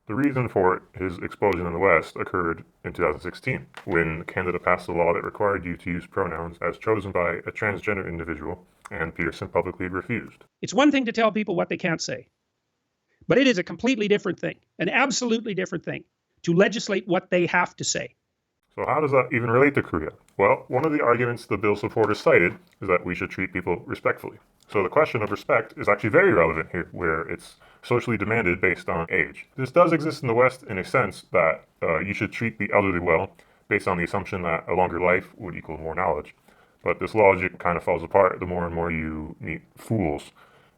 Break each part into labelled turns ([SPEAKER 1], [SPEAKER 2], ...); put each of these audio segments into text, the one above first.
[SPEAKER 1] The reason for his explosion in the West occurred in 2016, when Canada passed a law that required you to use pronouns as chosen by a transgender individual, and Peterson publicly refused.
[SPEAKER 2] It's one thing to tell people what they can't say, but it is a completely different thing, an absolutely different thing, to legislate what they have to say.
[SPEAKER 1] So how does that even relate to Korea? Well, one of the arguments the bill supporters cited is that we should treat people respectfully. So the question of respect is actually very relevant here, where it's socially demanded based on age. This does exist in the West in a sense that you should treat the elderly well, based on the assumption that a longer life would equal more knowledge. But this logic kind of falls apart the more and more you meet fools.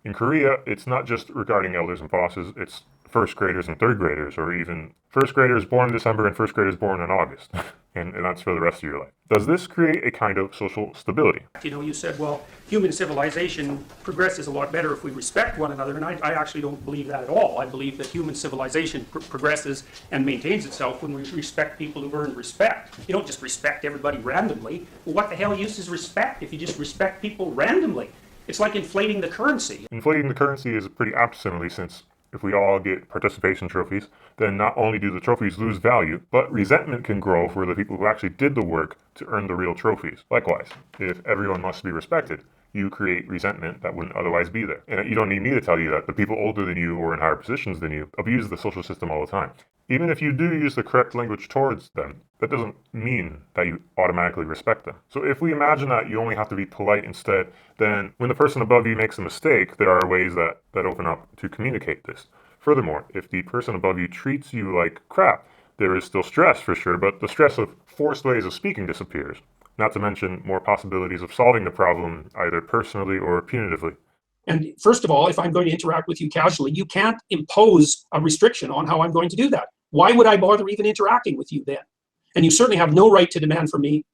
[SPEAKER 1] In Korea, it's not just regarding elders and bosses, it's first graders and third graders, or even first graders born in December and first graders born in August. and that's for the rest of your life. Does this create a kind of social stability?
[SPEAKER 2] You know, you said, well, human civilization progresses a lot better if we respect one another, and I actually don't believe that at all. I believe that human civilization progresses and maintains itself when we respect people who've earned respect. You don't just respect everybody randomly. Well, what the hell use is respect if you just respect people randomly? It's like inflating the currency.
[SPEAKER 1] Inflating the currency is a pretty apt simile, since if we all get participation trophies, then not only do the trophies lose value, but resentment can grow for the people who actually did the work to earn the real trophies. Likewise, if everyone must be respected, you create resentment that wouldn't otherwise be there. And you don't need me to tell you that the people older than you or in higher positions than you abuse the social system all the time. Even if you do use the correct language towards them, that doesn't mean that you automatically respect them. So if we imagine that you only have to be polite instead, then when the person above you makes a mistake, there are ways that open up to communicate this. Furthermore, if the person above you treats you like crap, there is still stress for sure, but the stress of forced ways of speaking disappears. Not to mention more possibilities of solving the problem either personally or punitively.
[SPEAKER 2] And first of all, if I'm going to interact with you casually, you can't impose a restriction on how I'm going to do that. Why would I bother even interacting with you then? And you certainly have no right to demand from me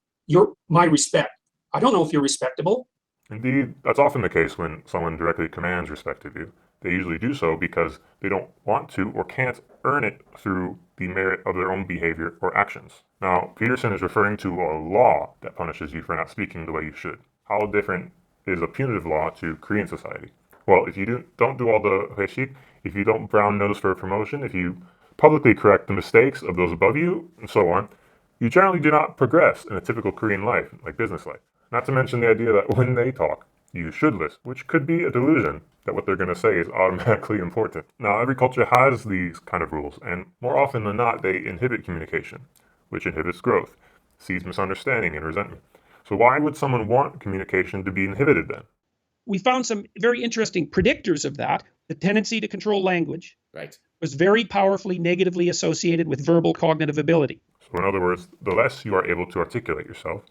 [SPEAKER 2] my respect. I don't know if you're respectable.
[SPEAKER 1] Indeed, that's often the case when someone directly commands respect of you. They usually do so because they don't want to or can't earn it through the merit of their own behavior or actions. Now, Peterson is referring to a law that punishes you for not speaking the way you should. How different is a punitive law to Korean society? Well, if you don't do all the 회식, if you don't brown nose for a promotion, if you publicly correct the mistakes of those above you, and so on, you generally do not progress in a typical Korean life, like business life. Not to mention the idea that when they talk, you should listen, which could be a delusion that what they're going to say is automatically important. Now, every culture has these kind of rules, and more often than not, they inhibit communication, which inhibits growth, seeds misunderstanding and resentment. So why would someone want communication to be inhibited then?
[SPEAKER 2] We found some very interesting predictors of that. The tendency to control language was very powerfully negatively associated with verbal cognitive ability.
[SPEAKER 1] So in other words, the less you are able to articulate yourself,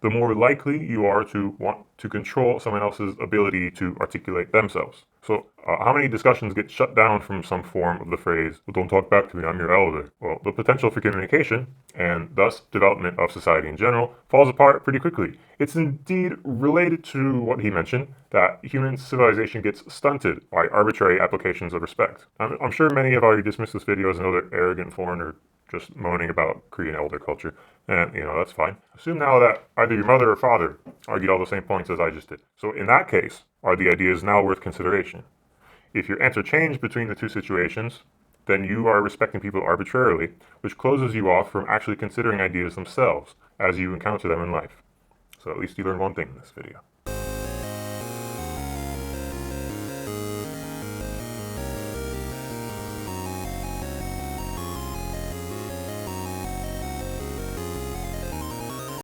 [SPEAKER 1] the more likely you are to want to control someone else's ability to articulate themselves. So how many discussions get shut down from some form of the phrase, well, don't talk back to me, I'm your elder? Well, the potential for communication, and thus development of society in general, falls apart pretty quickly. It's indeed related to what he mentioned, that human civilization gets stunted by arbitrary applications of respect. I'm sure many have already dismissed this video as another arrogant foreigner just moaning about Korean elder culture. And, that's fine. Assume now that either your mother or father argued all the same points as I just did. So in that case, are the ideas now worth consideration? If your answer changed between the two situations, then you are respecting people arbitrarily, which closes you off from actually considering ideas themselves as you encounter them in life. So at least you learned one thing in this video.